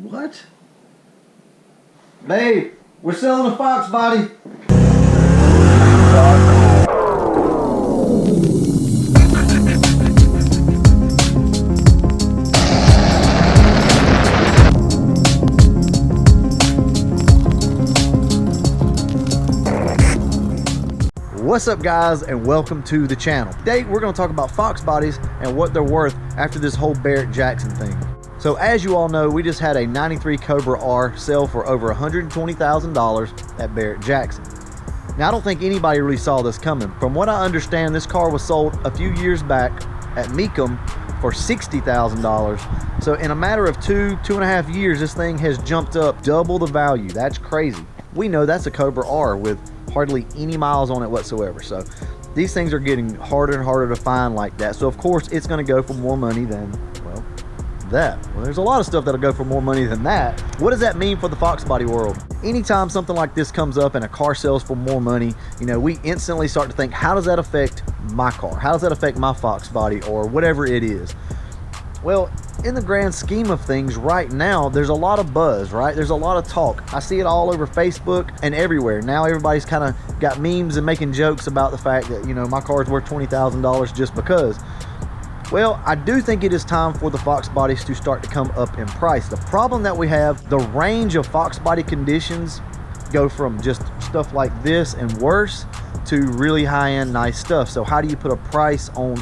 What? Babe, we're selling a Foxbody. What's up, guys, and welcome to the channel. Today we're going to talk about Fox bodies and what they're worth after this whole Barrett Jackson thing. So as you all know, we just had a 93 Cobra R sell for over $120,000 at Barrett Jackson. Now I don't think anybody really saw this coming. From what I understand, this car was sold a few years back at Mecum for $60,000. So in a matter of two and a half years, this thing has jumped up double the value. That's crazy. We know that's a Cobra R with hardly any miles on it whatsoever. So these things are getting harder and harder to find like that. So of course it's going to go for more money than, well, that. Well, there's a lot of stuff that'll go for more money than that. What does that mean for the Foxbody world? Anytime something like this comes up and a car sells for more money, you know, we instantly start to think, how does that affect my car? How does that affect my Foxbody or whatever it is? Well, in the grand scheme of things right now, there's a lot of buzz, right? There's a lot of talk. I see it all over Facebook and everywhere. Now everybody's kind of got memes and making jokes about the fact that, you know, my car's worth $20,000 just because. Well, I do think it is time for the Fox bodies to start to come up in price. The problem that we have, the range of Fox body conditions go from just stuff like this and worse to really high-end nice stuff. So how do you put a price on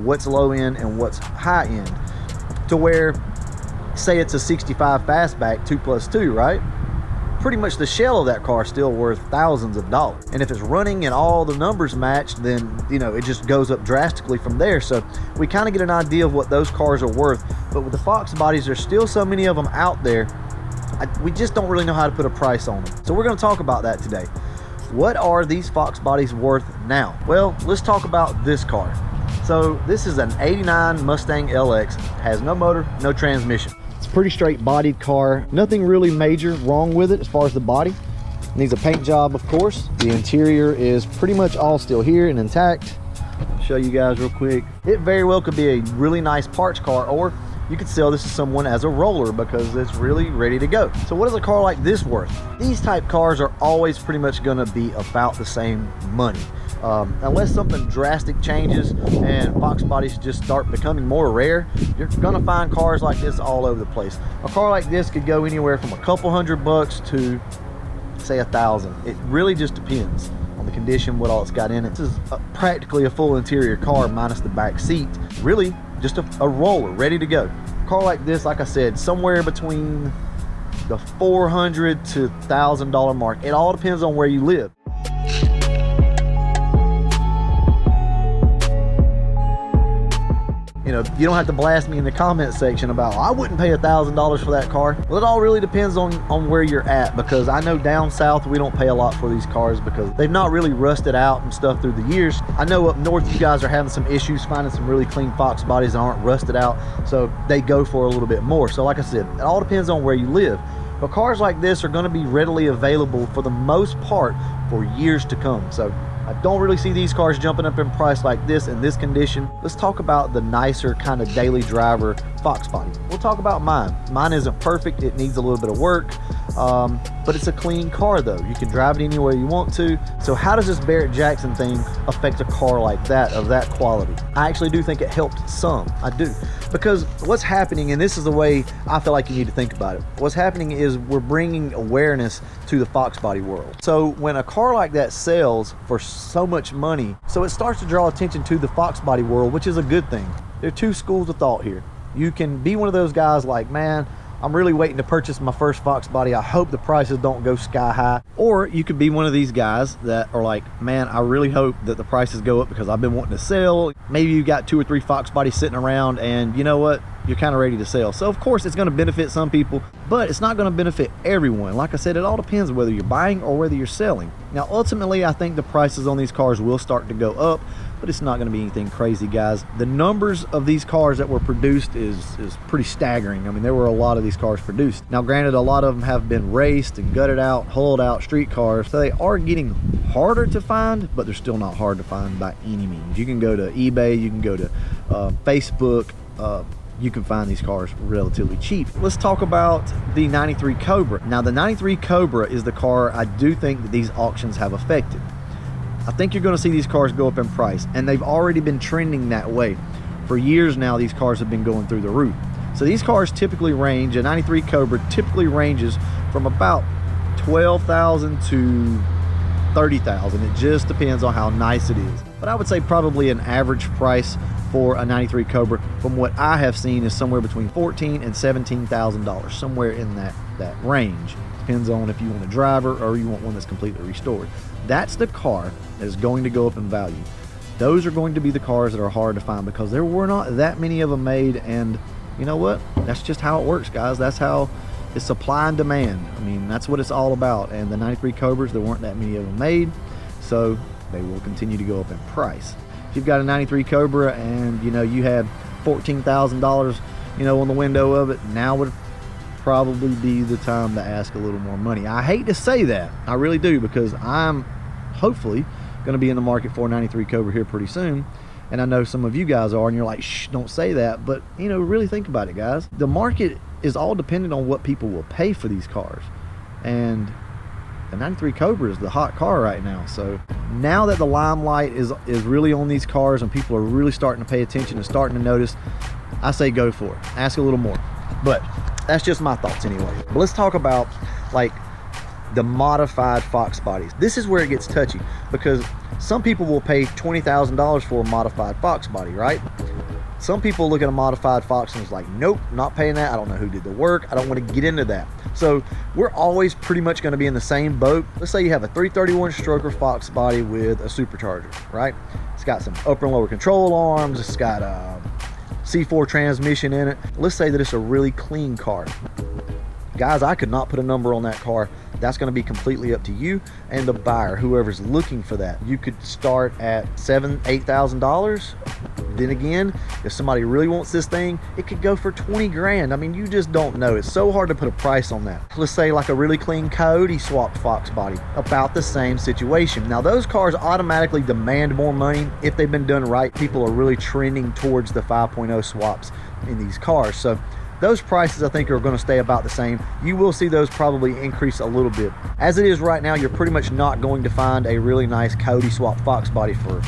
what's low end and what's high end? To where, say it's a 65 fastback 2+2, right? Pretty much the shell of that car is still worth thousands of dollars. And if it's running and all the numbers match, then, you know, it just goes up drastically from there. So we kind of get an idea of what those cars are worth. But with the Fox bodies, there's still so many of them out there. We just don't really know how to put a price on them. So we're going to talk about that today. What are these Fox bodies worth now? Well, let's talk about this car. So this is an 89 Mustang LX, has no motor, no transmission. It's a pretty straight bodied car. Nothing really major wrong with it as far as the body. Needs a paint job, of course. The interior is pretty much all still here and intact. I'll show you guys real quick. It very well could be a really nice parts car, or you could sell this to someone as a roller because it's really ready to go. So what is a car like this worth? These type cars are always pretty much gonna be about the same money. Unless something drastic changes and Fox bodies just start becoming more rare, you're gonna find cars like this all over the place. A car like this could go anywhere from a couple $100 to say $1,000. It really just depends on the condition, what all it's got in it. This is practically a full interior car minus the back seat. Really just a roller ready to go. A car like this, like I said, somewhere between the $400 to $1,000 mark. It all depends on where you live. You know, you don't have to blast me in the comment section about, I wouldn't pay $1,000 for that car. Well, it all really depends on where you're at, because I know down south we don't pay a lot for these cars because they've not really rusted out and stuff through the years. I know up north you guys are having some issues finding some really clean Fox bodies that aren't rusted out, so they go for a little bit more. So like I said, it all depends on where you live. But cars like this are going to be readily available for the most part for years to come. So I don't really see these cars jumping up in price like this in this condition. Let's talk about the nicer kind of daily driver Fox body. We'll talk about mine. Mine isn't perfect. It needs a little bit of work, but it's a clean car though. You can drive it anywhere you want to. So how does this Barrett Jackson thing affect a car like that, of that quality? I actually do think it helped some. I do. Because what's happening, and this is the way I feel like you need to think about it, what's happening is we're bringing awareness to the Fox body world. So when a car like that sells for so much money, so it starts to draw attention to the Fox body world, which is a good thing. There are two schools of thought here. You can be one of those guys like, man, I'm really waiting to purchase my first Fox body. I hope the prices don't go sky high. Or you could be one of these guys that are like, man, I really hope that the prices go up because I've been wanting to sell. Maybe you got 2 or 3 Fox bodies sitting around and you know what? You're kind of ready to sell. So of course it's going to benefit some people, but it's not going to benefit everyone. Like I said, it all depends whether you're buying or whether you're selling. Now, ultimately, I think the prices on these cars will start to go up, but it's not going to be anything crazy, guys. The numbers of these cars that were produced is pretty staggering. I mean, there were a lot of these cars produced. Now, granted, a lot of them have been raced and gutted out, hulled out street cars, so they are getting harder to find, but they're still not hard to find by any means. You can go to eBay, you can go to Facebook, you can find these cars relatively cheap. Let's talk about the 93 Cobra. Now, the 93 Cobra is the car I do think that these auctions have affected. I think you're going to see these cars go up in price, and they've already been trending that way. For years now, these cars have been going through the roof. So these cars typically range, a 93 Cobra typically ranges from about 12,000 to 30,000. It just depends on how nice it is. But I would say probably an average price for a 93 Cobra from what I have seen is somewhere between $14,000 and $17,000, somewhere in that range. Depends on if you want a driver or you want one that's completely restored. That's the car that is going to go up in value. Those are going to be the cars that are hard to find because there were not that many of them made, and you know what? That's just how it works, guys. That's how it's supply and demand. I mean, that's what it's all about. And the 93 Cobras, there weren't that many of them made, so they will continue to go up in price. If you've got a 93 Cobra and you had $14,000 on the window of it, now would probably be the time to ask a little more money. I hate to say that, I really do, because I'm hopefully going to be in the market for a 93 Cobra here pretty soon, and I know some of you guys are, and you're like, shh, don't say that. But really think about it, guys. The market is all dependent on what people will pay for these cars, and the 93 Cobra is the hot car right now. So now that the limelight is really on these cars and people are really starting to pay attention and starting to notice, I say go for it. Ask a little more. But that's just my thoughts anyway. But let's talk about like the modified Fox bodies. This is where it gets touchy, because some people will pay $20,000 for a modified Fox body, right? Some people look at a modified Fox and it's like, nope, not paying that. I don't know who did the work. I don't want to get into that. So we're always pretty much going to be in the same boat. Let's say you have a 331 stroker Fox body with a supercharger, right? It's got some upper and lower control arms. It's got a C4 transmission in it. Let's say that it's a really clean car. Guys, I could not put a number on that car. That's going to be completely up to you and the buyer, whoever's looking for that. You could start at $7,000-8,000. Then again, if somebody really wants this thing, it could go for 20 grand. I mean, you just don't know. It's so hard to put a price on that. Let's say like a really clean Coyote swapped Fox body, about the same situation. Now those cars automatically demand more money if they've been done right. People are really trending towards the 5.0 swaps in these cars. So those prices I think are going to stay about the same. You will see those probably increase a little bit. As it is right now, you're pretty much not going to find a really nice Coyote swap Fox body for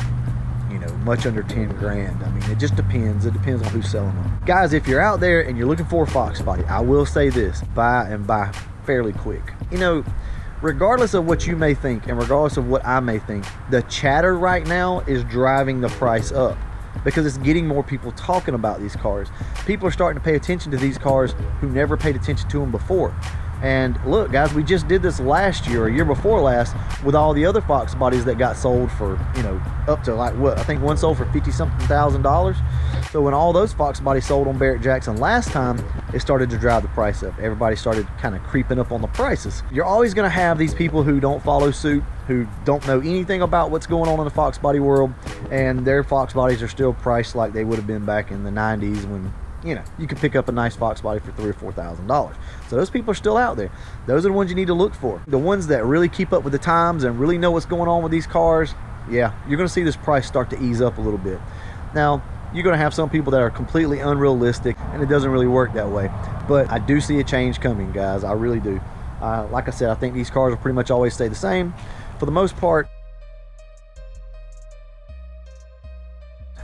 much under 10 grand. I mean, it just depends. It depends on who's selling them. Guys, if you're out there and you're looking for a Fox body, I will say this: buy and buy fairly quick. Regardless of what you may think and regardless of what I may think, the chatter right now is driving the price up, because it's getting more people talking about these cars. People are starting to pay attention to these cars who never paid attention to them before. And look, guys, we just did this last year or year before last with all the other Fox bodies that got sold for, up to like what? I think one sold for $50-something thousand. So when all those Fox bodies sold on Barrett Jackson last time, it started to drive the price up. Everybody started kind of creeping up on the prices. You're always going to have these people who don't follow suit, who don't know anything about what's going on in the Fox body world, and their Fox bodies are still priced like they would have been back in the 90s when you could pick up a nice Fox body for $3,000 or $4,000. So those people are still out there. Those are the ones you need to look for. The ones that really keep up with the times and really know what's going on with these cars, yeah, you're going to see this price start to ease up a little bit. Now, you're going to have some people that are completely unrealistic, and it doesn't really work that way. But I do see a change coming, guys. I really do. Like I said, I think these cars will pretty much always stay the same for the most part.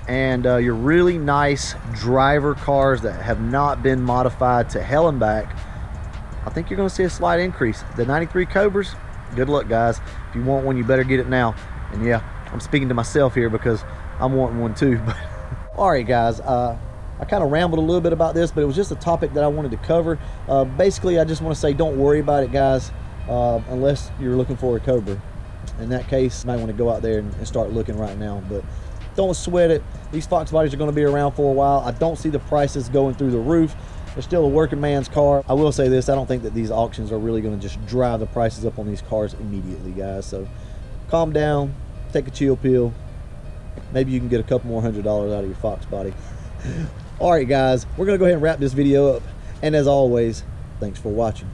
And your really nice driver cars that have not been modified to hell and back, I think you're going to see a slight increase. The 93 Cobras, good luck, guys. If you want one, you better get it now. And yeah, I'm speaking to myself here because I'm wanting one too. But all right, guys, I kind of rambled a little bit about this, but it was just a topic that I wanted to cover. Basically, I just want to say don't worry about it, guys, unless you're looking for a Cobra. In that case, you might want to go out there and start looking right now. But don't sweat it. These Fox bodies are going to be around for a while. I don't see the prices going through the roof. They're still a working man's car. I will say this: I don't think that these auctions are really going to just drive the prices up on these cars immediately, guys. So calm down, take a chill pill. Maybe you can get a couple more $100 out of your Fox body. All right, guys, we're going to go ahead and wrap this video up. And as always, thanks for watching.